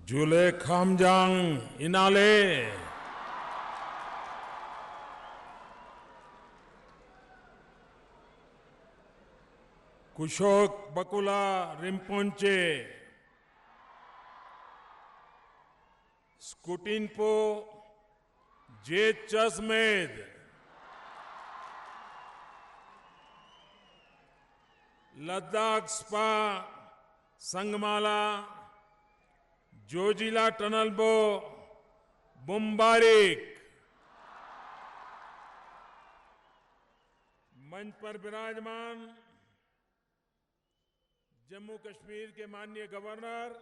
जुले खामजांग इनाले कुशोक बकुला रिम्पोंचे स्कुटिनपो जे चस्मेद लद्दाख स्पा संगमाला जोजिला टनलबो बुम्बारिक मंच पर विराजमान जम्मू कश्मीर के माननीय गवर्नर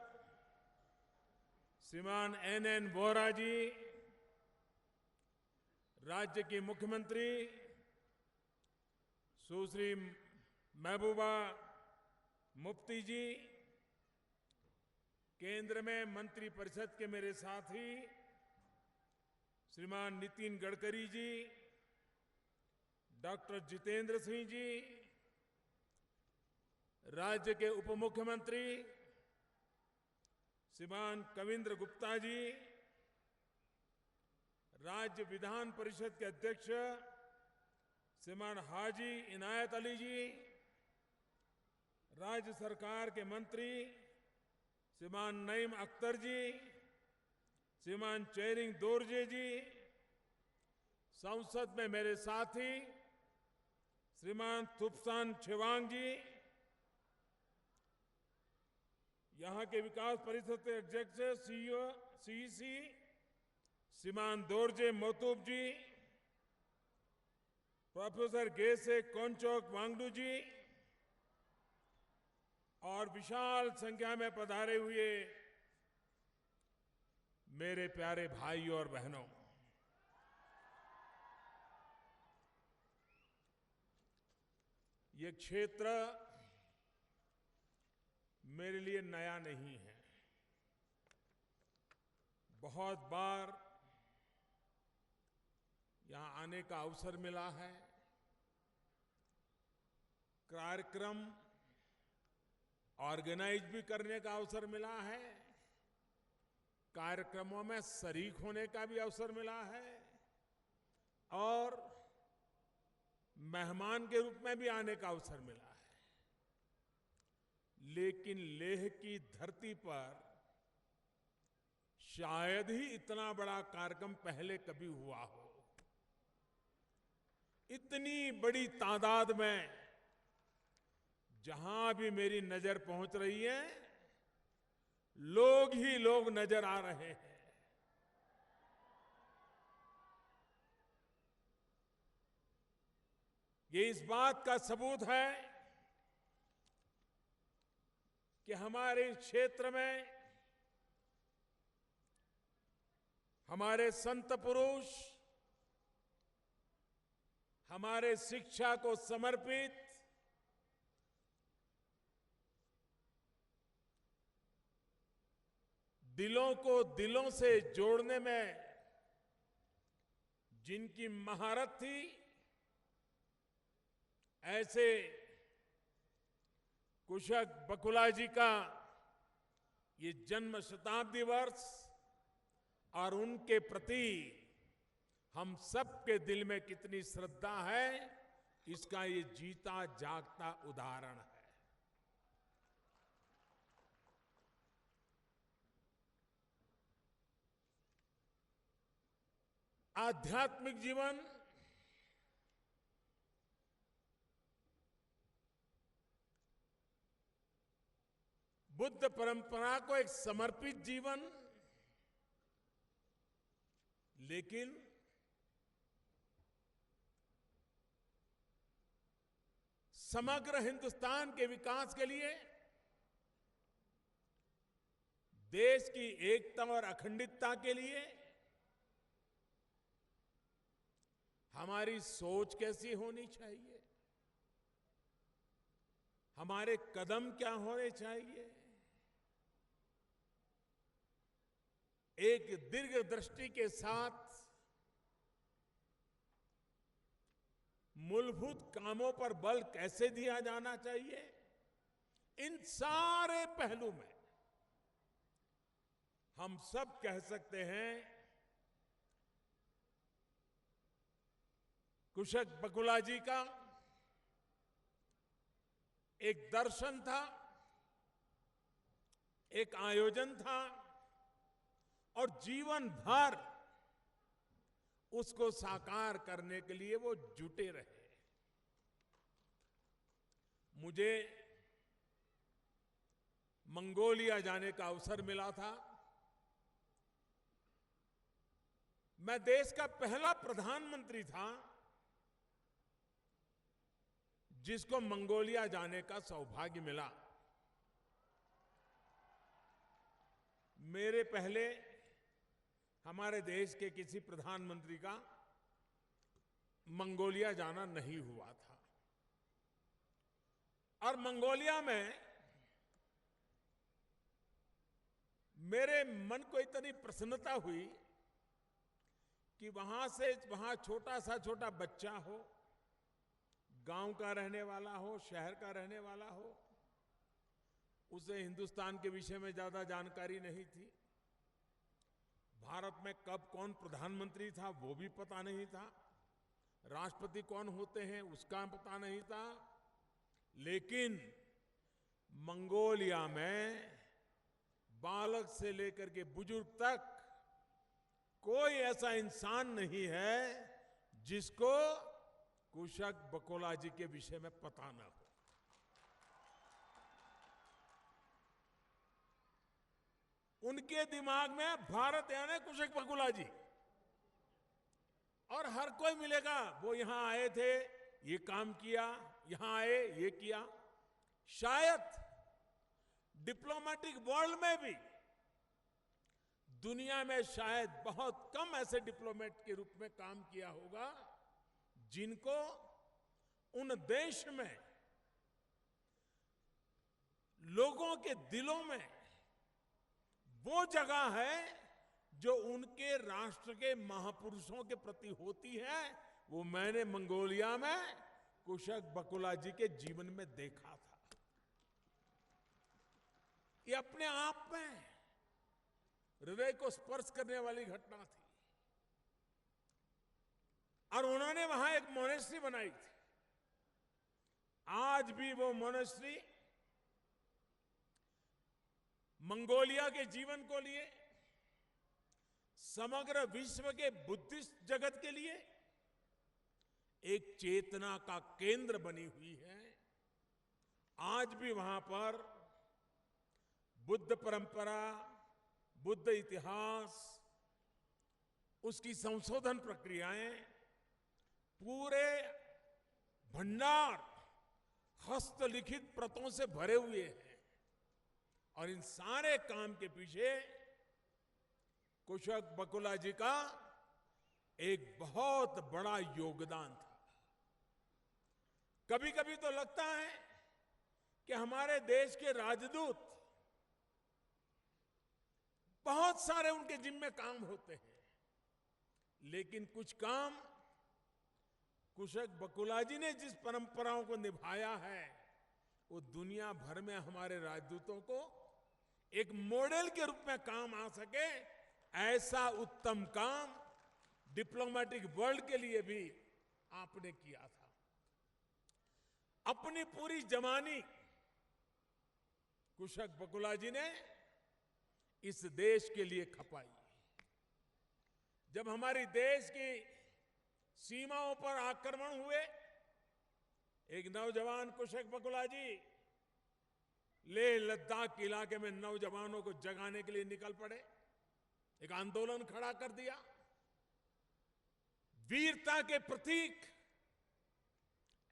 श्रीमान एन वोहरा जी, राज्य की मुख्यमंत्री सुश्री महबूबा मुफ्ती जी, केंद्र में मंत्रिपरिषद के मेरे साथी श्रीमान नितिन गडकरी जी, डॉक्टर जितेंद्र सिंह जी, राज्य के उप मुख्यमंत्री श्रीमान कविंद्र गुप्ता जी, राज्य विधान परिषद के अध्यक्ष श्रीमान हाजी इनायत अली जी, राज्य सरकार के मंत्री श्रीमान नईम अख्तर जी, श्रीमान चेरिंग दोरजे जी, संसद में मेरे साथी श्रीमान थुप्सान छेवांग जी, यहां के विकास परिषद के अध्यक्ष सीईसी श्रीमान दोरजे मोतूब जी, प्रोफेसर गेसे कोंचोक वांगडू जी और विशाल संख्या में पधारे हुए मेरे प्यारे भाइयों और बहनों, ये क्षेत्र मेरे लिए नया नहीं है। बहुत बार यहां आने का अवसर मिला है, कार्यक्रम ऑर्गेनाइज भी करने का अवसर मिला है, कार्यक्रमों में शरीक होने का भी अवसर मिला है और मेहमान के रूप में भी आने का अवसर मिला है। लेकिन लेह की धरती पर शायद ही इतना बड़ा कार्यक्रम पहले कभी हुआ हो। इतनी बड़ी तादाद में जहां भी मेरी नजर पहुंच रही है, लोग ही लोग नजर आ रहे हैं। ये इस बात का सबूत है कि हमारे क्षेत्र में हमारे संत पुरुष, हमारे शिक्षा को समर्पित दिलों को दिलों से जोड़ने में जिनकी महारत थी, ऐसे कुशोक बकुला जी का ये जन्म शताब्दी वर्ष और उनके प्रति हम सबके दिल में कितनी श्रद्धा है, इसका ये जीता जागता उदाहरण है। आध्यात्मिक जीवन बुद्ध परंपरा को एक समर्पित जीवन, लेकिन समग्र हिंदुस्तान के विकास के लिए, देश की एकता और अखंडता के लिए हमारी सोच कैसी होनी चाहिए, हमारे कदम क्या होने चाहिए, एक दीर्घ दृष्टि के साथ मूलभूत कामों पर बल कैसे दिया जाना चाहिए, इन सारे पहलू में हम सब कह सकते हैं कुशक बकुला जी का एक दर्शन था, एक आयोजन था और जीवन भर उसको साकार करने के लिए वो जुटे रहे। मुझे मंगोलिया जाने का अवसर मिला था। मैं देश का पहला प्रधानमंत्री था जिसको मंगोलिया जाने का सौभाग्य मिला। मेरे पहले हमारे देश के किसी प्रधानमंत्री का मंगोलिया जाना नहीं हुआ था और मंगोलिया में मेरे मन को इतनी प्रसन्नता हुई कि वहां छोटा बच्चा हो, गांव का रहने वाला हो, शहर का रहने वाला हो, उसे हिंदुस्तान के विषय में ज्यादा जानकारी नहीं थी। भारत में कब कौन प्रधानमंत्री था वो भी पता नहीं था, राष्ट्रपति कौन होते हैं उसका पता नहीं था। लेकिन मंगोलिया में बालक से लेकर के बुजुर्ग तक कोई ऐसा इंसान नहीं है जिसको कुशक बकुला जी के विषय में पता न हो। उनके दिमाग में भारत यानी कुशक बकुला जी, और हर कोई मिलेगा वो यहां आए थे, ये काम किया, यहां आए ये किया। शायद डिप्लोमेटिक वर्ल्ड में भी दुनिया में शायद बहुत कम ऐसे डिप्लोमेट के रूप में काम किया होगा जिनको उन देश में लोगों के दिलों में वो जगह है जो उनके राष्ट्र के महापुरुषों के प्रति होती है। वो मैंने मंगोलिया में कुशक बकुला जी के जीवन में देखा था। ये अपने आप में हृदय को स्पर्श करने वाली घटना थी। और उन्होंने वहां एक मोनेस्ट्री बनाई थी। आज भी वो मोनेस्ट्री मंगोलिया के जीवन को लिए, समग्र विश्व के बुद्धिस्ट जगत के लिए एक चेतना का केंद्र बनी हुई है। आज भी वहां पर बुद्ध परंपरा, बुद्ध इतिहास, उसकी संशोधन प्रक्रियाएं, पूरे भंडार हस्तलिखित प्रतों से भरे हुए हैं। और इन सारे काम के पीछे कुशक बकुला जी का एक बहुत बड़ा योगदान था। कभी कभी तो लगता है कि हमारे देश के राजदूत, बहुत सारे उनके जिम्मे काम होते हैं, लेकिन कुछ काम कुशक बकुला जी ने जिस परंपराओं को निभाया है वो दुनिया भर में हमारे राजदूतों को एक मॉडल के रूप में काम आ सके, ऐसा उत्तम काम डिप्लोमेटिक वर्ल्ड के लिए भी आपने किया था। अपनी पूरी जवानी कुशक बकुला जी ने इस देश के लिए खपाई। जब हमारी देश की सीमाओं पर आक्रमण हुए, एक नौजवान कुशक बकुला जी लेह लद्दाख के इलाके में नौजवानों को जगाने के लिए निकल पड़े, एक आंदोलन खड़ा कर दिया। वीरता के प्रतीक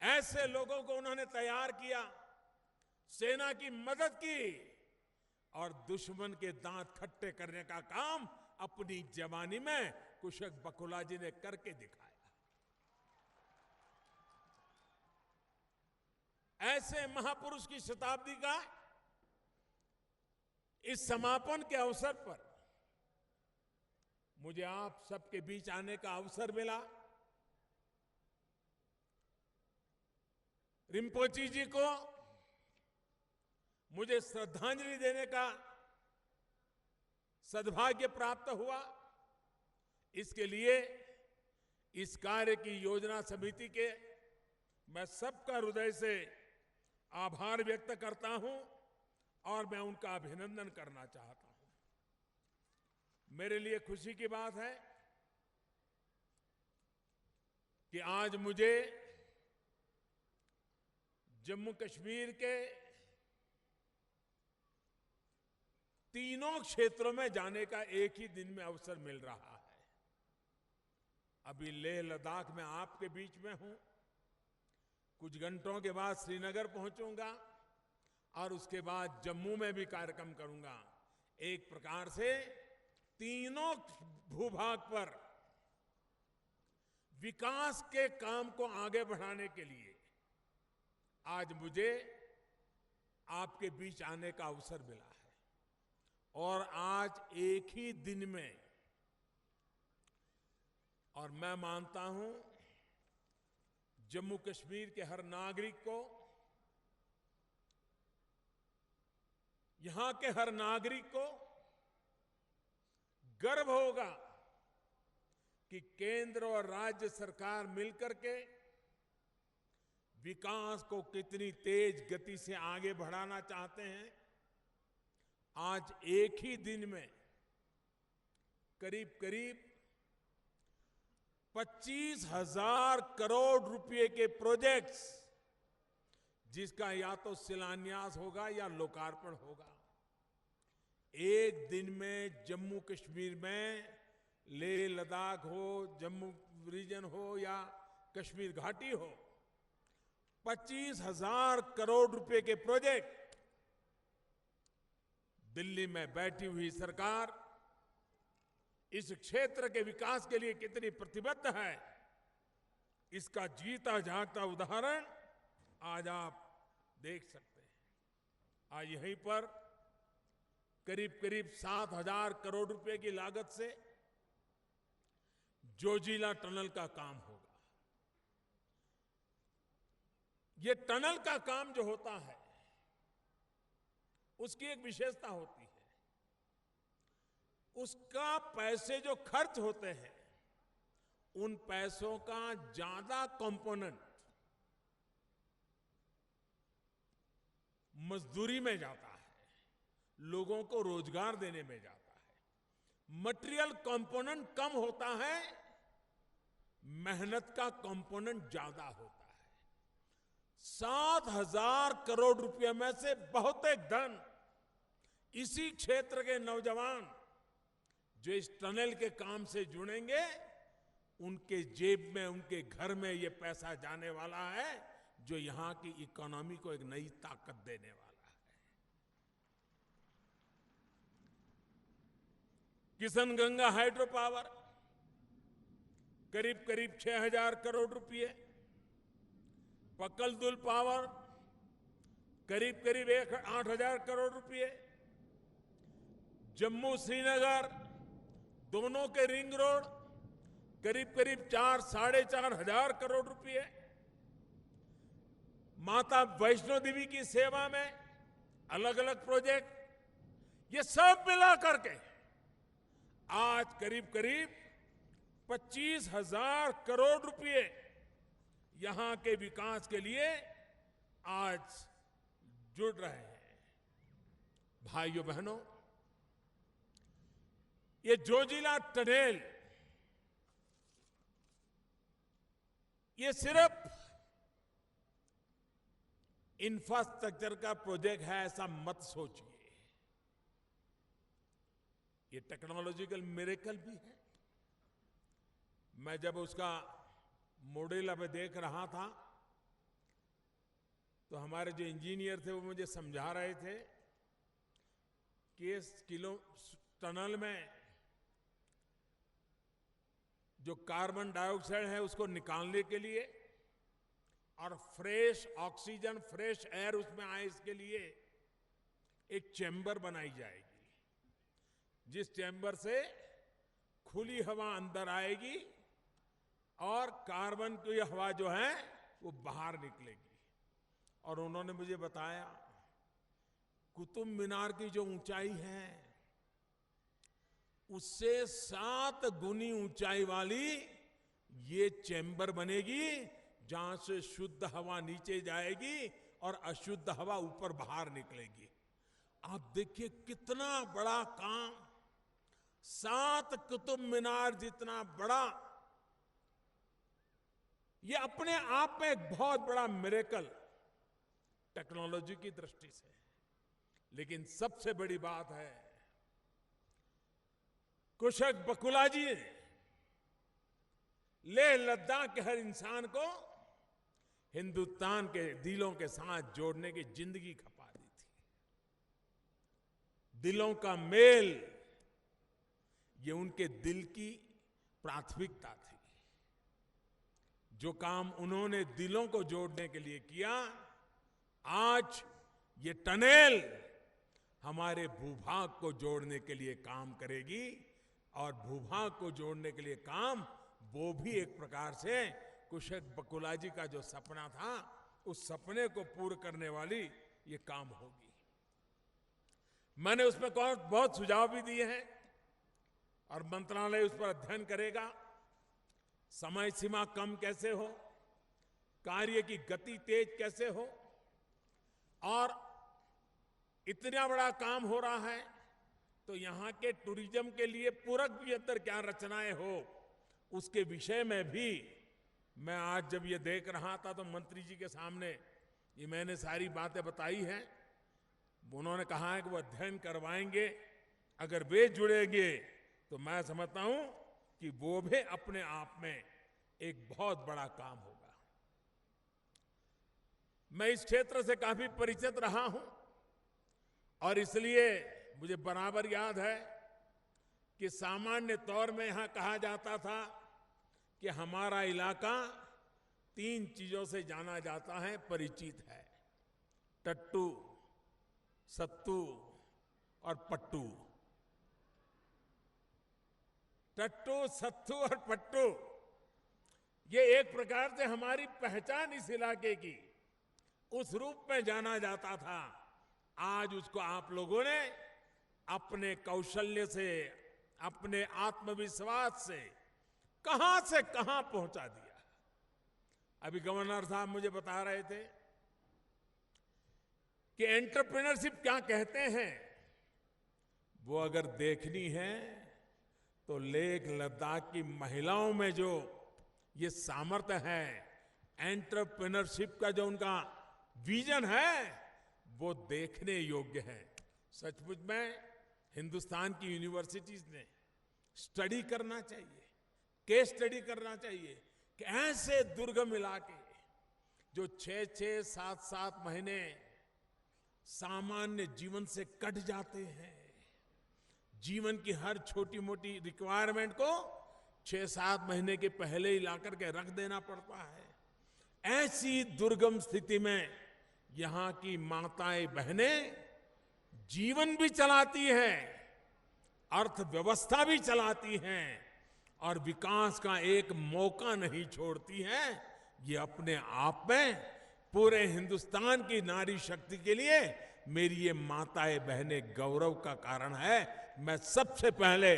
ऐसे लोगों को उन्होंने तैयार किया, सेना की मदद की और दुश्मन के दांत खट्टे करने का काम अपनी जवानी में कुशक बकुला जी ने करके दिखाया। ऐसे महापुरुष की शताब्दी का इस समापन के अवसर पर मुझे आप सबके बीच आने का अवसर मिला। रिम्पोची जी को मुझे श्रद्धांजलि देने का सद्भाग्य प्राप्त हुआ। इसके लिए इस कार्य की योजना समिति के मैं सबका हृदय से आभार व्यक्त करता हूं और मैं उनका अभिनंदन करना चाहता हूं। मेरे लिए खुशी की बात है कि आज मुझे जम्मू कश्मीर के तीनों क्षेत्रों में जाने का एक ही दिन में अवसर मिल रहा है। अभी लेह लद्दाख में आपके बीच में हूं, कुछ घंटों के बाद श्रीनगर पहुंचूंगा और उसके बाद जम्मू में भी कार्यक्रम करूंगा। एक प्रकार से तीनों भूभाग पर विकास के काम को आगे बढ़ाने के लिए आज मुझे आपके बीच आने का अवसर मिला है। और आज एक ही दिन में, और मैं मानता हूं जम्मू कश्मीर के हर नागरिक को, यहां के हर नागरिक को गर्व होगा कि केंद्र और राज्य सरकार मिलकर के विकास को कितनी तेज गति से आगे बढ़ाना चाहते हैं। आज एक ही दिन में करीब करीब 25,000 करोड़ रुपए के प्रोजेक्ट्स, जिसका या तो शिलान्यास होगा या लोकार्पण होगा, एक दिन में जम्मू कश्मीर में, लेह लद्दाख हो, जम्मू रीजन हो या कश्मीर घाटी हो, 25,000 करोड़ रुपए के प्रोजेक्ट दिल्ली में बैठी हुई सरकार इस क्षेत्र के विकास के लिए कितनी प्रतिबद्ध है, इसका जीता जागता उदाहरण आज आप देख सकते हैं। आज यहीं पर करीब करीब 7,000 करोड़ रुपए की लागत से जोजिला टनल का काम होगा। ये टनल का काम जो होता है उसकी एक विशेषता होती है, उसका पैसे जो खर्च होते हैं उन पैसों का ज्यादा कंपोनेंट मजदूरी में जाता है, लोगों को रोजगार देने में जाता है। मटेरियल कंपोनेंट कम होता है, मेहनत का कंपोनेंट ज्यादा होता है। 7,000 करोड़ रुपए में से बहुत एक धन इसी क्षेत्र के नौजवान जो इस टनल के काम से जुड़ेंगे, उनके जेब में, उनके घर में ये पैसा जाने वाला है, जो यहां की इकोनॉमी को एक नई ताकत देने वाला है। किशनगंगा हाइड्रो पावर करीब करीब 6,000 करोड़ रुपए, पकलदुल पावर करीब करीब 8,000 करोड़ रुपए, जम्मू श्रीनगर दोनों के रिंग रोड करीब करीब 4-4,500 करोड़ रुपए, माता वैष्णो देवी की सेवा में अलग अलग प्रोजेक्ट, ये सब मिला करके आज करीब करीब 25,000 करोड़ रुपए यहां के विकास के लिए आज जुड़ रहे हैं। भाइयों बहनों, ये जोजिला टनल ये सिर्फ इंफ्रास्ट्रक्चर का प्रोजेक्ट है ऐसा मत सोचिए, ये टेक्नोलॉजिकल मिरेकल भी है। मैं जब उसका मॉडल अब देख रहा था तो हमारे जो इंजीनियर थे वो मुझे समझा रहे थे कि इस टनल में जो कार्बन डाइऑक्साइड है उसको निकालने के लिए और फ्रेश ऑक्सीजन, फ्रेश एयर उसमें आए, इसके लिए एक चैम्बर बनाई जाएगी, जिस चैम्बर से खुली हवा अंदर आएगी और कार्बन की हवा जो है वो बाहर निकलेगी। और उन्होंने मुझे बताया कुतुब मीनार की जो ऊंचाई है उससे 7 गुनी ऊंचाई वाली ये चैम्बर बनेगी, जहां से शुद्ध हवा नीचे जाएगी और अशुद्ध हवा ऊपर बाहर निकलेगी। आप देखिए कितना बड़ा काम, 7 कुतुब मीनार जितना बड़ा, ये अपने आप में एक बहुत बड़ा मिरेकल टेक्नोलॉजी की दृष्टि से। लेकिन सबसे बड़ी बात है, कुशक बकुला जी ने लेह लद्दाख के हर इंसान को हिंदुस्तान के दिलों के साथ जोड़ने की जिंदगी खपा दी थी। दिलों का मेल, ये उनके दिल की प्राथमिकता थी। जो काम उन्होंने दिलों को जोड़ने के लिए किया, आज ये टनेल हमारे भूभाग को जोड़ने के लिए काम करेगी। और भूभाग को जोड़ने के लिए काम, वो भी एक प्रकार से कुशक बकुला जी का जो सपना था, उस सपने को पूर्ण करने वाली ये काम होगी। मैंने उसमें बहुत सुझाव भी दिए हैं और मंत्रालय उस पर अध्ययन करेगा। समय सीमा कम कैसे हो, कार्य की गति तेज कैसे हो, और इतना बड़ा काम हो रहा है तो यहां के टूरिज्म के लिए पूरक भी अंदर क्या रचनाएं हो, उसके विषय में भी मैं आज जब ये देख रहा था तो मंत्री जी के सामने ये मैंने सारी बातें बताई हैं। उन्होंने कहा है कि वो अध्ययन करवाएंगे। अगर वे जुड़ेंगे तो मैं समझता हूं कि वो भी अपने आप में एक बहुत बड़ा काम होगा। मैं इस क्षेत्र से काफी परिचित रहा हूं और इसलिए मुझे बराबर याद है कि सामान्य तौर में यहां कहा जाता था कि हमारा इलाका 3 चीजों से जाना जाता है, परिचित है: टट्टू, सत्तू और पट्टू। टट्टू, सत्तू और पट्टू, ये एक प्रकार से हमारी पहचान इस इलाके की उस रूप में जाना जाता था। आज उसको आप लोगों ने अपने कौशल्य से, अपने आत्मविश्वास से कहां पहुंचा दिया। अभी गवर्नर साहब मुझे बता रहे थे कि एंटरप्रेन्योरशिप क्या कहते हैं। वो अगर देखनी है तो लेह लद्दाख की महिलाओं में जो ये सामर्थ्य है, एंटरप्रेन्योरशिप का जो उनका विजन है, वो देखने योग्य है। सचमुच में हिंदुस्तान की यूनिवर्सिटीज ने स्टडी करना चाहिए, केस स्टडी करना चाहिए कि ऐसे दुर्गम इलाके जो 6-6, 7-7 महीने सामान्य जीवन से कट जाते हैं, जीवन की हर छोटी मोटी रिक्वायरमेंट को 6-7 महीने के पहले ही ला करके रख देना पड़ता है। ऐसी दुर्गम स्थिति में यहां की माताएं बहनें जीवन भी चलाती हैं, अर्थव्यवस्था भी चलाती हैं और विकास का एक मौका नहीं छोड़ती हैं। ये अपने आप में पूरे हिंदुस्तान की नारी शक्ति के लिए मेरी ये माताएं बहनें गौरव का कारण है। मैं सबसे पहले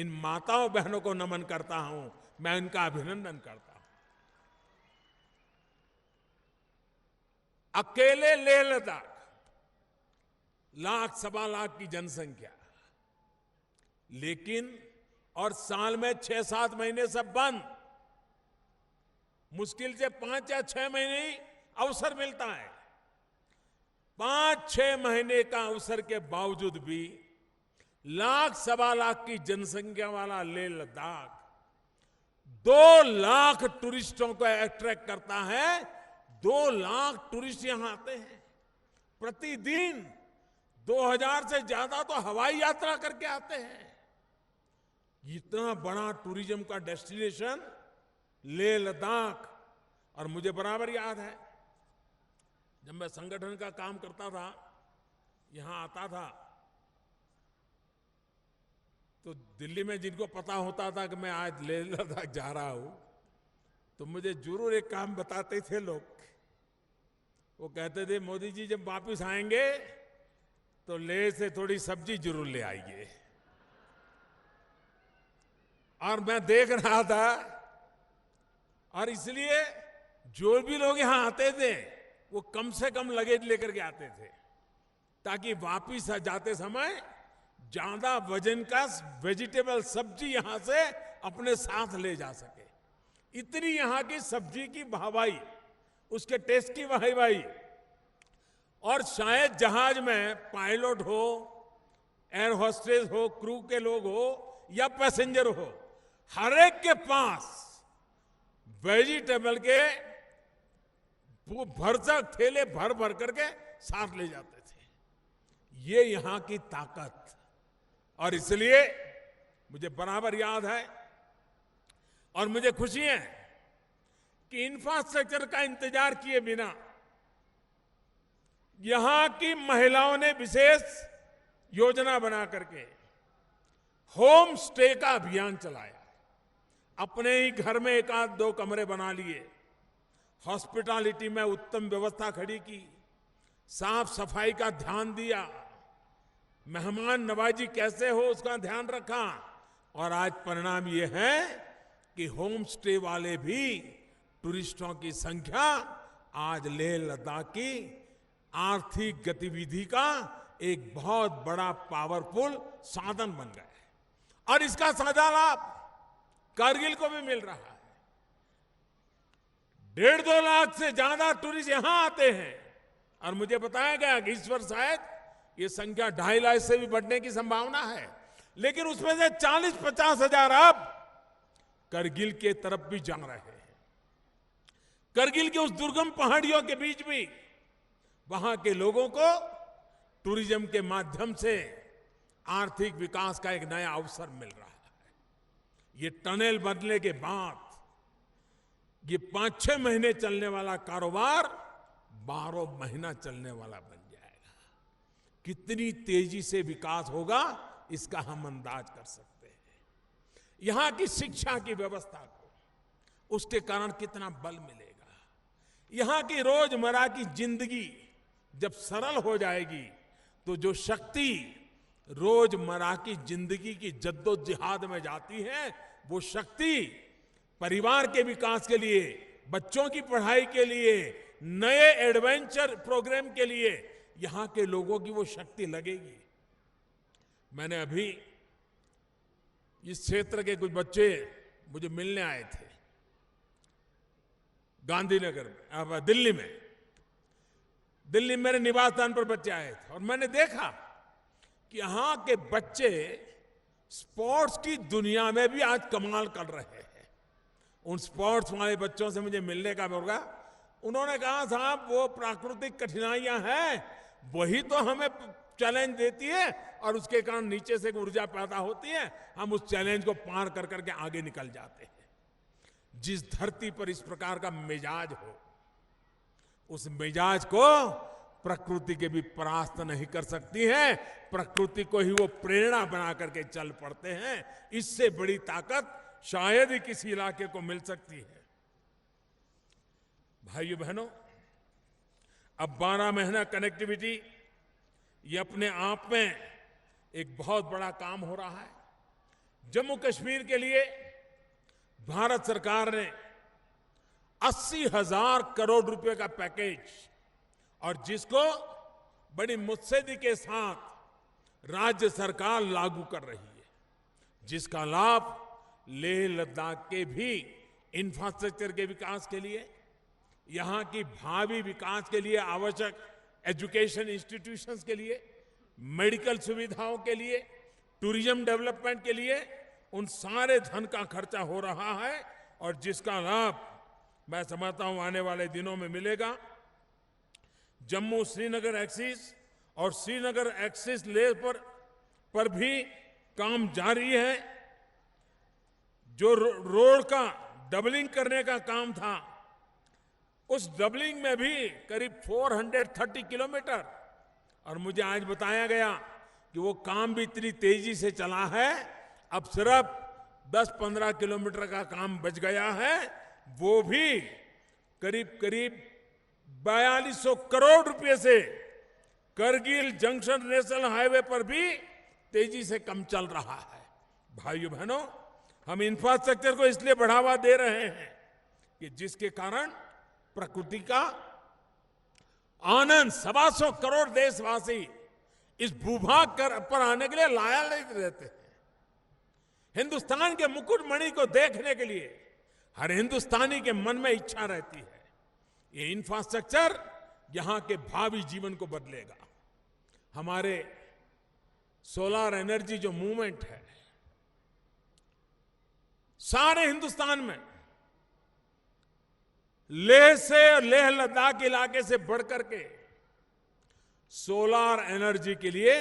इन माताओं बहनों को नमन करता हूं, मैं इनका अभिनंदन करता हूं। अकेले लेह लद्दाख 1-1.25 लाख की जनसंख्या, लेकिन और साल में 6-7 महीने सब बंद, मुश्किल से 5 या 6 महीने ही अवसर मिलता है। 5-6 महीने का अवसर के बावजूद भी 1-1.25 लाख की जनसंख्या वाला लेह लद्दाख 2 लाख टूरिस्टों को अट्रैक्ट करता है। 2 लाख टूरिस्ट यहां आते हैं प्रतिदिन। 2000 से ज्यादा तो हवाई यात्रा करके आते हैं। इतना बड़ा टूरिज्म का डेस्टिनेशन लेह लद्दाख। और मुझे बराबर याद है जब मैं संगठन का काम करता था, यहां आता था, तो दिल्ली में जिनको पता होता था कि मैं आज लेह लद्दाख जा रहा हूं, तो मुझे जरूर एक काम बताते थे लोग। वो कहते थे, मोदी जी जब वापस आएंगे तो लेह से थोड़ी सब्जी जरूर ले आइए। और मैं देख रहा था, और इसलिए जो भी लोग यहां आते थे वो कम से कम लगेज लेकर के आते थे, ताकि वापिस जाते समय ज्यादा वजन का वेजिटेबल सब्जी यहां से अपने साथ ले जा सके। इतनी यहां की सब्जी की वाहवाही, उसके टेस्ट की वाहवाही। और शायद जहाज में पायलट हो, एयर होस्टेस हो, क्रू के लोग हो या पैसेंजर हो, हर एक के पास वेजिटेबल के भरसक थैले भर भर करके साथ ले जाते थे। ये यहां की ताकत। और इसलिए मुझे बराबर याद है, और मुझे खुशी है कि इंफ्रास्ट्रक्चर का इंतजार किए बिना यहां की महिलाओं ने विशेष योजना बना करके होम स्टे का अभियान चलाया। अपने ही घर में एक आध दो कमरे बना लिए, हॉस्पिटैलिटी में उत्तम व्यवस्था खड़ी की, साफ सफाई का ध्यान दिया, मेहमान नवाजी कैसे हो उसका ध्यान रखा। और आज परिणाम यह है कि होम स्टे वाले भी टूरिस्टों की संख्या आज लेह लद्दाख की आर्थिक गतिविधि का एक बहुत बड़ा पावरफुल साधन बन गया है। और इसका सीधा लाभ कारगिल को भी मिल रहा है। 1.5-2 लाख से ज्यादा टूरिस्ट यहां आते हैं, और मुझे बताया गया कि इस वर्ष शायद ये संख्या 2.5 लाख से भी बढ़ने की संभावना है। लेकिन उसमें से 40-50 हजार अब करगिल के तरफ भी जा रहे हैं। करगिल के उस दुर्गम पहाड़ियों के बीच भी वहां के लोगों को टूरिज्म के माध्यम से आर्थिक विकास का एक नया अवसर मिल रहा है। ये टनल बनने के बाद ये 5-6 महीने चलने वाला कारोबार 12 महीना चलने वाला बन जाएगा। कितनी तेजी से विकास होगा इसका हम अंदाज कर सकते हैं। यहां की शिक्षा की व्यवस्था को उसके कारण कितना बल मिलेगा। यहां की रोजमर्रा की जिंदगी जब सरल हो जाएगी तो जो शक्ति रोजमर्रा की जिंदगी की जद्दोजहद में जाती है, वो शक्ति परिवार के विकास के लिए, बच्चों की पढ़ाई के लिए, नए एडवेंचर प्रोग्राम के लिए यहां के लोगों की वो शक्ति लगेगी। मैंने अभी इस क्षेत्र के कुछ बच्चे मुझे मिलने आए थे गांधीनगर में, दिल्ली मेरे निवास स्थान पर बच्चे आए थे, और मैंने देखा कि यहां के बच्चे स्पोर्ट्स की दुनिया में भी आज कमाल कर रहे हैं। उन स्पोर्ट्स वाले बच्चों से मुझे मिलने का मौका, उन्होंने कहा साहब वो प्राकृतिक कठिनाइयां हैं वही तो हमें चैलेंज देती है, और उसके कारण नीचे से ऊर्जा पैदा होती है, हम उस चैलेंज को पार कर करके आगे निकल जाते हैं। जिस धरती पर इस प्रकार का मिजाज हो, उस मिजाज को प्रकृति के भी परास्त नहीं कर सकती है। प्रकृति को ही वो प्रेरणा बना करके चल पड़ते हैं। इससे बड़ी ताकत शायद ही किसी इलाके को मिल सकती है। भाइयों बहनों, अब 12 महीना कनेक्टिविटी ये अपने आप में एक बहुत बड़ा काम हो रहा है। जम्मू कश्मीर के लिए भारत सरकार ने 80,000 करोड़ रुपए का पैकेज, और जिसको बड़ी मुस्तैदी के साथ राज्य सरकार लागू कर रही है, जिसका लाभ लेह लद्दाख के भी इंफ्रास्ट्रक्चर के विकास के लिए, यहां की भावी विकास के लिए आवश्यक एजुकेशन इंस्टीट्यूशंस के लिए, मेडिकल सुविधाओं के लिए, टूरिज्म डेवलपमेंट के लिए, उन सारे धन का खर्चा हो रहा है, और जिसका लाभ मैं समझता हूं आने वाले दिनों में मिलेगा। जम्मू श्रीनगर एक्सिस और श्रीनगर एक्सिस लेह पर भी काम जारी है। जो रोड का डबलिंग करने का काम था, उस डबलिंग में भी करीब 430 किलोमीटर, और मुझे आज बताया गया कि वो काम भी इतनी तेजी से चला है, अब सिर्फ 10-15 किलोमीटर का काम बच गया है। वो भी करीब 4200 करोड़ रुपए से करगिल जंक्शन नेशनल हाईवे पर भी तेजी से काम चल रहा है। भाइयों बहनों, हम इंफ्रास्ट्रक्चर को इसलिए बढ़ावा दे रहे हैं कि जिसके कारण प्रकृति का आनंद 125 करोड़ देशवासी इस भूभाग पर आने के लिए लाया नहीं रहते हैं। हिंदुस्तान के मुकुटमणि को देखने के लिए हर हिंदुस्तानी के मन में इच्छा रहती है। ये इंफ्रास्ट्रक्चर यहां के भावी जीवन को बदलेगा। हमारे सोलर एनर्जी जो मूवमेंट है सारे हिंदुस्तान में, लेह से और लेह लद्दाख इलाके से बढ़कर के सोलर एनर्जी के लिए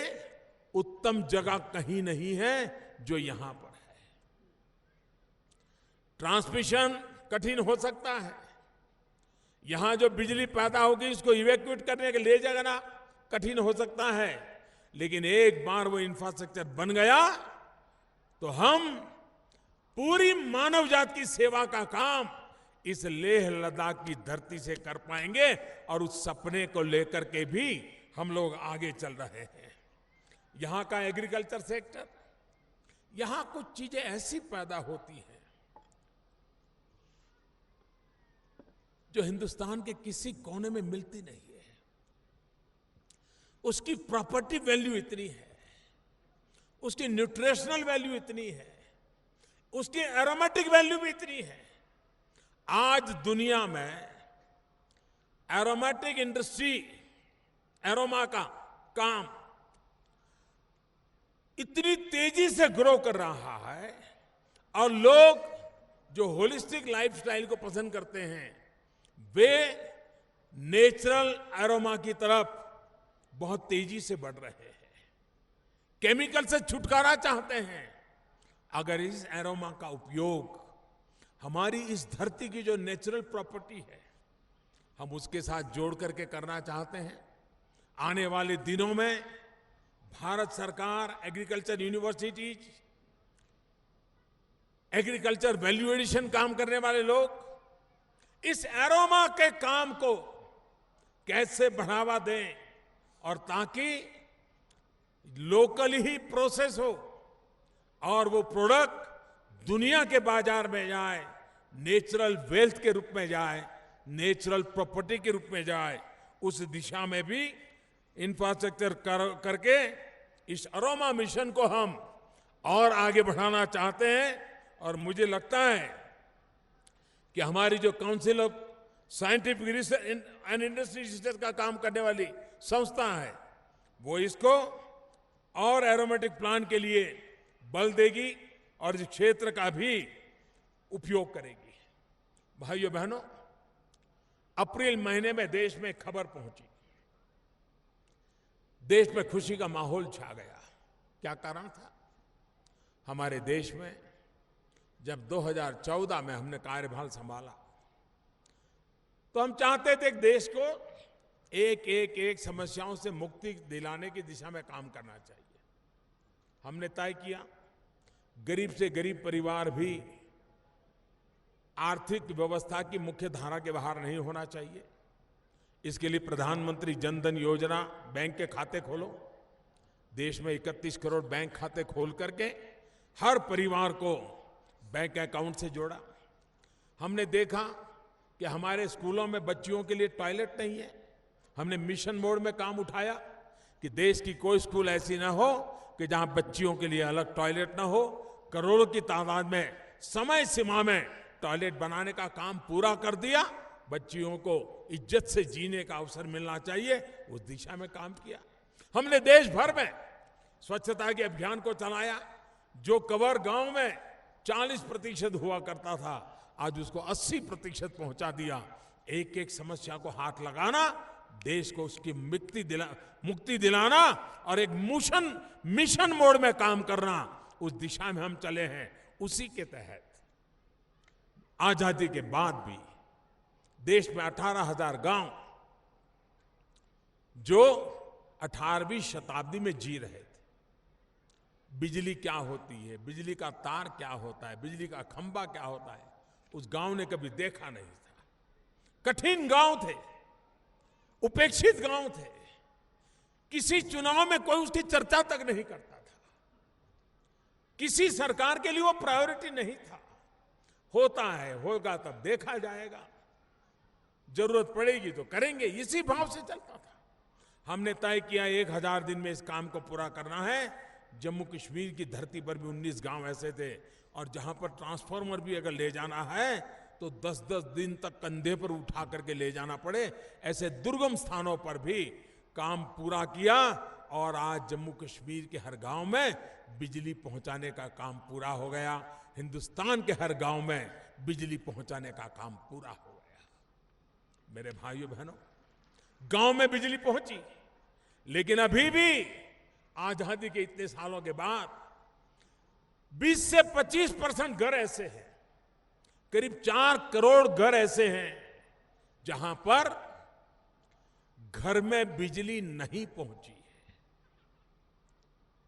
उत्तम जगह कहीं नहीं है जो यहां पर है। ट्रांसमिशन कठिन हो सकता है, यहां जो बिजली पैदा होगी उसको इवैक्यूएट करने के ले जाना कठिन हो सकता है, लेकिन एक बार वो इंफ्रास्ट्रक्चर बन गया तो हम पूरी मानव जात की सेवा का काम इस लेह लद्दाख की धरती से कर पाएंगे और उस सपने को लेकर के भी हम लोग आगे चल रहे हैं। यहां का एग्रीकल्चर सेक्टर, यहां कुछ चीजें ऐसी पैदा होती हैं जो हिंदुस्तान के किसी कोने में मिलती नहीं है। उसकी प्रॉपर्टी वैल्यू इतनी है, उसकी न्यूट्रिशनल वैल्यू इतनी है, उसकी एरोमेटिक वैल्यू भी इतनी है। आज दुनिया में एरोमेटिक इंडस्ट्री, एरोमा का काम इतनी तेजी से ग्रो कर रहा है और लोग जो होलिस्टिक लाइफस्टाइल को पसंद करते हैं वे नेचुरल एरोमा की तरफ बहुत तेजी से बढ़ रहे हैं, केमिकल से छुटकारा चाहते हैं। अगर इस एरोमा का उपयोग हमारी इस धरती की जो नेचुरल प्रॉपर्टी है हम उसके साथ जोड़ करके करना चाहते हैं, आने वाले दिनों में भारत सरकार agriculture universities, agriculture value addition काम करने वाले लोग इस एरोमा के काम को कैसे बढ़ावा दें और ताकि लोकल ही प्रोसेस हो और वो प्रोडक्ट दुनिया के बाजार में जाए, नेचुरल वेल्थ के रूप में जाए, नेचुरल प्रॉपर्टी के रूप में जाए, उस दिशा में भी इंफ्रास्ट्रक्चर करके इस अरोमा मिशन को हम और आगे बढ़ाना चाहते हैं। और मुझे लगता है कि हमारी जो council of scientific research and industry research का काम करने वाली संस्था है वो इसको और एरोमेटिक प्लांट के लिए बल देगी और इस क्षेत्र का भी उपयोग करेगी। भाइयों बहनों, अप्रैल महीने में देश में खबर पहुंची, देश में खुशी का माहौल छा गया। क्या कारण था? हमारे देश में जब 2014 में हमने कार्यभार संभाला तो हम चाहते थे कि देश को एक समस्याओं से मुक्ति दिलाने की दिशा में काम करना चाहिए। हमने तय किया गरीब से गरीब परिवार भी आर्थिक व्यवस्था की मुख्य धारा के बाहर नहीं होना चाहिए। इसके लिए प्रधानमंत्री जन धन योजना बैंक के खाते खोलो। देश में 31 करोड़ बैंक खाते खोल करके हर परिवार को बैंक अकाउंट से जोड़ा। हमने देखा कि हमारे स्कूलों में बच्चियों के लिए टॉयलेट नहीं है। हमने मिशन मोड में काम उठाया कि देश की कोई स्कूल ऐसी ना हो कि जहां बच्चियों के लिए अलग टॉयलेट ना हो। करोड़ों की तादाद में समय सीमा में टॉयलेट बनाने का काम पूरा कर दिया। बच्चियों को इज्जत से जीने का अवसर मिलना चाहिए, उस दिशा में काम किया। हमने देश भर में स्वच्छता के अभियान को चलाया। जो कवर गांव में 40% हुआ करता था आज उसको 80% पहुंचा दिया। एक समस्या को हाथ लगाना, देश को उसकी मुक्ति दिलाना और एक मिशन मोड में काम करना, उस दिशा में हम चले हैं। उसी के तहत आजादी के बाद भी देश में 18,000 गांव जो 18वीं शताब्दी में जी रहे थे। बिजली क्या होती है, बिजली का तार क्या होता है, बिजली का खंभा क्या होता है, उस गांव ने कभी देखा नहीं था। कठिन गांव थे, उपेक्षित गांव थे, किसी चुनाव में कोई उसकी चर्चा तक नहीं करता था। किसी सरकार के लिए वो प्रायोरिटी नहीं था। होता है, होगा तब देखा जाएगा, जरूरत पड़ेगी तो करेंगे, इसी भाव से चलता था। हमने तय किया 1000 दिन में इस काम को पूरा करना है। जम्मू कश्मीर की धरती पर भी 19 गांव ऐसे थे, और जहां पर ट्रांसफार्मर भी अगर ले जाना है तो 10-10 दिन तक कंधे पर उठा करके ले जाना पड़े, ऐसे दुर्गम स्थानों पर भी काम पूरा किया। और आज जम्मू कश्मीर के हर गांव में बिजली पहुंचाने का काम पूरा हो गया। हिंदुस्तान के हर गांव में बिजली पहुंचाने का काम पूरा हो गया। मेरे भाइयों बहनों, गांव में बिजली पहुंची, लेकिन अभी भी आजादी के इतने सालों के बाद 20 से 25% घर ऐसे हैं, करीब 4 करोड़ घर ऐसे हैं जहां पर घर में बिजली नहीं पहुंची है।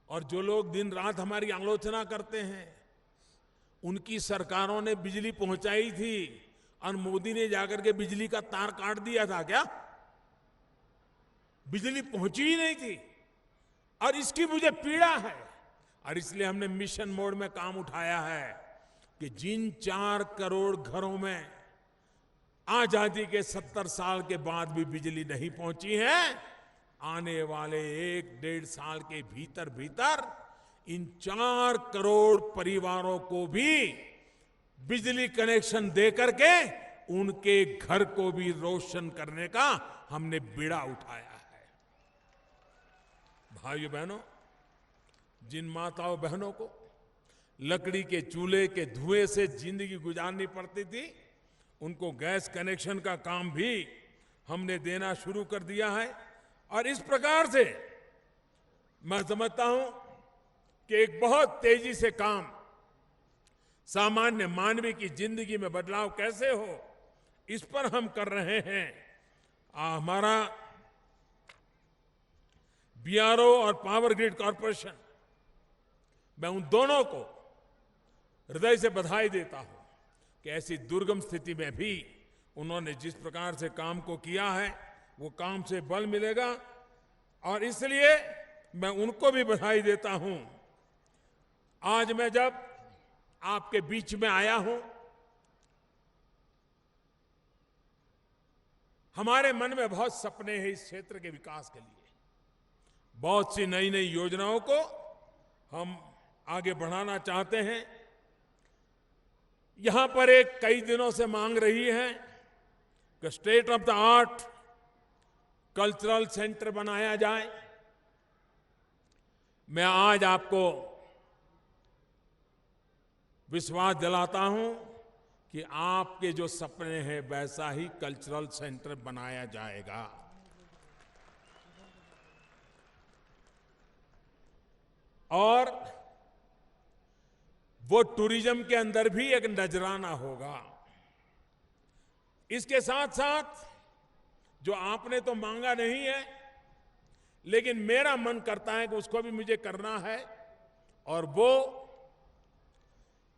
और जो लोग दिन रात हमारी आलोचना करते हैं, उनकी सरकारों ने बिजली पहुंचाई थी और मोदी ने जाकर के बिजली का तार काट दिया था क्या? बिजली पहुंची ही नहीं थी। और इसकी मुझे पीड़ा है, और इसलिए हमने मिशन मोड में काम उठाया है कि जिन 4 करोड़ घरों में आजादी के 70 साल के बाद भी बिजली नहीं पहुंची है, आने वाले 1-1.5 साल के भीतर भीतर इन 4 करोड़ परिवारों को भी बिजली कनेक्शन दे करके उनके घर को भी रोशन करने का हमने बीड़ा उठाया है। भाइयों बहनों, जिन माताओं बहनों को लकड़ी के चूल्हे के धुएं से जिंदगी गुजारनी पड़ती थी, उनको गैस कनेक्शन का काम भी हमने देना शुरू कर दिया है। और इस प्रकार से मैं समझता हूं कि एक बहुत तेजी से काम सामान्य मानवीय की जिंदगी में बदलाव कैसे हो, इस पर हम कर रहे हैं। हमारा बीआरओ और पावर ग्रिड कॉरपोरेशन, मैं उन दोनों को हृदय से बधाई देता हूं कि ऐसी दुर्गम स्थिति में भी उन्होंने जिस प्रकार से काम को किया है, वो काम से बल मिलेगा। और इसलिए मैं उनको भी बधाई देता हूं। आज मैं जब आपके बीच में आया हूं, हमारे मन में बहुत सपने हैं इस क्षेत्र के विकास के लिए। बहुत सी नई नई योजनाओं को हम आगे बढ़ाना चाहते हैं। यहां पर एक कई दिनों से मांग रही है कि state of the art cultural centre बनाया जाए। मैं आज आपको विश्वास दिलाता हूं कि आपके जो सपने हैं वैसा ही कल्चरल सेंटर बनाया जाएगा। और वो टूरिज्म के अंदर भी एक नजराना होगा। इसके साथ साथ जो आपने तो मांगा नहीं है, लेकिन मेरा मन करता है कि उसको भी मुझे करना है, और वो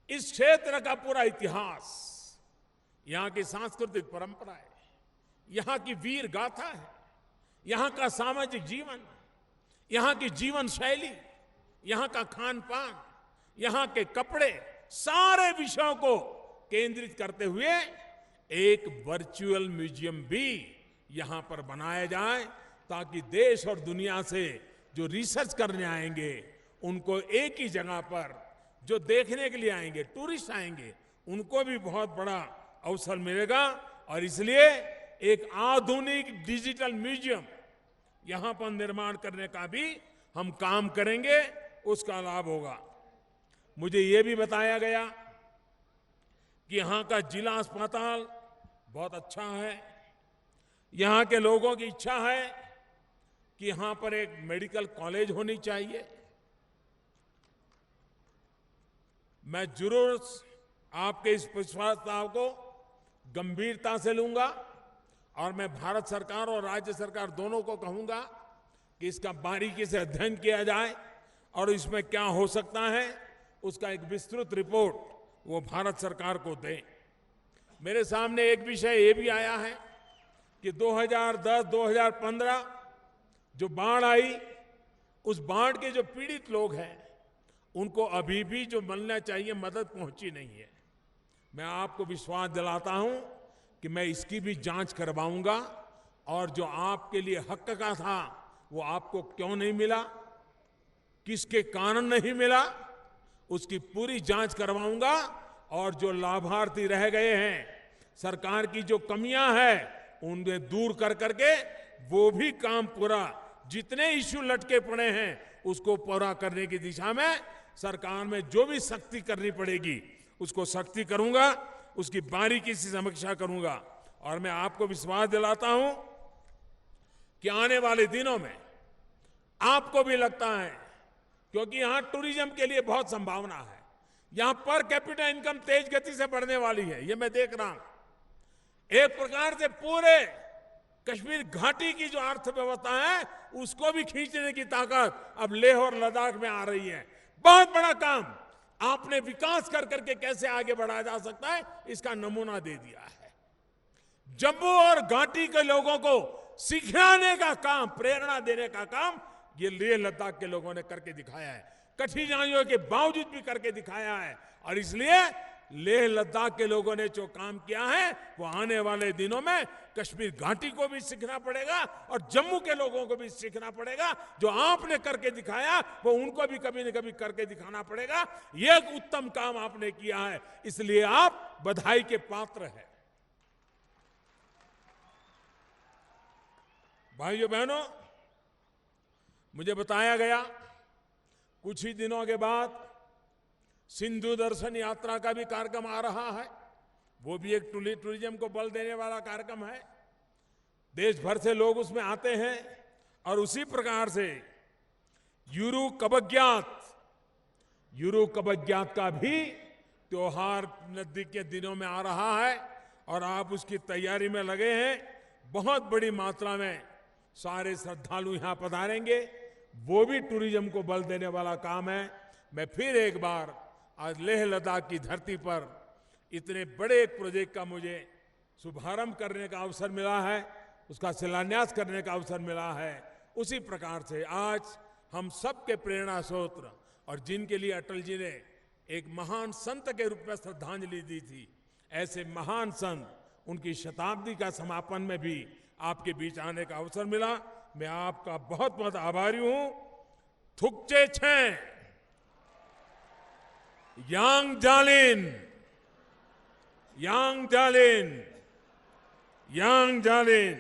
इस क्षेत्र का पूरा इतिहास, यहां की सांस्कृतिक परंपराएं, यहां की वीर गाथा है, यहां का सामाजिक जीवन, यहां की जीवन शैली, यहां का खान पान, यहां के कपड़े, सारे विषयों को केंद्रित करते हुए एक वर्चुअल म्यूजियम भी यहां पर बनाया जाए, ताकि देश और दुनिया से जो रिसर्च करने आएंगे उनको एक ही जगह पर, जो देखने के लिए आएंगे, टूरिस्ट आएंगे, उनको भी बहुत बड़ा अवसर मिलेगा। और इसलिए एक आधुनिक डिजिटल म्यूजियम यहां पर निर्माण करने का भी हम काम करेंगे, उसका लाभ होगा। मुझे यह भी बताया गया कि यहां का जिला अस्पताल बहुत अच्छा है। यहां के लोगों की इच्छा है कि यहां पर एक मेडिकल कॉलेज होनी चाहिए। मैं जरूर आपके इस प्रस्ताव को गंभीरता से लूंगा, और मैं भारत सरकार और राज्य सरकार दोनों को कहूंगा कि इसका बारीकी से अध्ययन किया जाए, और इसमें क्या हो सकता है उसका एक विस्तृत रिपोर्ट वो भारत सरकार को दें। मेरे सामने एक विषय ये भी आया है कि 2010-2015 जो बाढ़ आई, उस बाढ़ के जो पीड़ित लोग हैं, उनको अभी भी जो मिलना चाहिए मदद पहुंची नहीं है। मैं आपको विश्वास दिलाता हूं कि मैं इसकी भी जांच करवाऊंगा और जो आपके लिए हक का था वो आपको क्यों नहीं मिला, किसके कारण नहीं मिला, उसकी पूरी जांच करवाऊंगा। और जो लाभार्थी रह गए हैं, सरकार की जो कमियां हैं उन्हें दूर कर करके वो भी काम पूरा, जितने इश्यू लटके पड़े हैं उसको पूरा करने की दिशा में सरकार में जो भी सख्ती करनी पड़ेगी उसको सख्ती करूंगा, उसकी बारीकी से समीक्षा करूंगा। और मैं आपको विश्वास दिलाता हूं कि आने वाले दिनों में आपको भी लगता है, क्योंकि यहां टूरिज्म के लिए बहुत संभावना है, यहां पर कैपिटल इनकम तेज गति से बढ़ने वाली है, ये मैं देख रहा हूं। एक प्रकार से पूरे कश्मीर घाटी की जो अर्थव्यवस्था है उसको भी खींचने की ताकत अब लेह और लद्दाख में आ रही है। बहुत बड़ा काम आपने विकास कर करके कैसे आगे बढ़ाया जा सकता है इसका नमूना दे दिया है। जम्मू और घाटी के लोगों को सिखाने का काम, प्रेरणा देने का काम ये लेह लद्दाख के लोगों ने करके दिखाया है, कठिनाइयों के बावजूद भी करके दिखाया है। और इसलिए लेह लद्दाख के लोगों ने जो काम किया है वो आने वाले दिनों में कश्मीर घाटी को भी सीखना पड़ेगा और जम्मू के लोगों को भी सीखना पड़ेगा। जो आपने करके दिखाया वो उनको भी कभी न कभी करके दिखाना पड़ेगा। ये एक उत्तम काम आपने किया है, इसलिए आप बधाई के पात्र हैं। भाइयों बहनों, मुझे बताया गया कुछ ही दिनों के बाद सिंधु दर्शन यात्रा का भी कार्यक्रम आ रहा है। वो भी एक टूरिज्म को बल देने वाला कार्यक्रम है। देश भर से लोग उसमें आते हैं और उसी प्रकार से यूरू कबग्यात का भी त्योहार नजदीक के दिनों में आ रहा है और आप उसकी तैयारी में लगे हैं। बहुत बड़ी मात्रा में सारे श्रद्धालु यहां पधारेंगे, वो भी टूरिज्म को बल देने वाला काम है। मैं फिर एक बार आज लेह लद्दाख की धरती पर इतने बड़े एक प्रोजेक्ट का मुझे शुभारंभ करने का अवसर मिला है, उसका शिलान्यास करने का अवसर मिला है। उसी प्रकार से आज हम सबके प्रेरणा स्रोत और जिनके लिए अटल जी ने एक महान संत के रूप में श्रद्धांजलि दी थी, ऐसे महान संत, उनकी शताब्दी का समापन में भी आपके बीच आने का अवसर मिला। मैं आपका बहुत बहुत आभारी हूं। थुकचे छे यांग जालिन, यांग जालिन, यांग जालिन।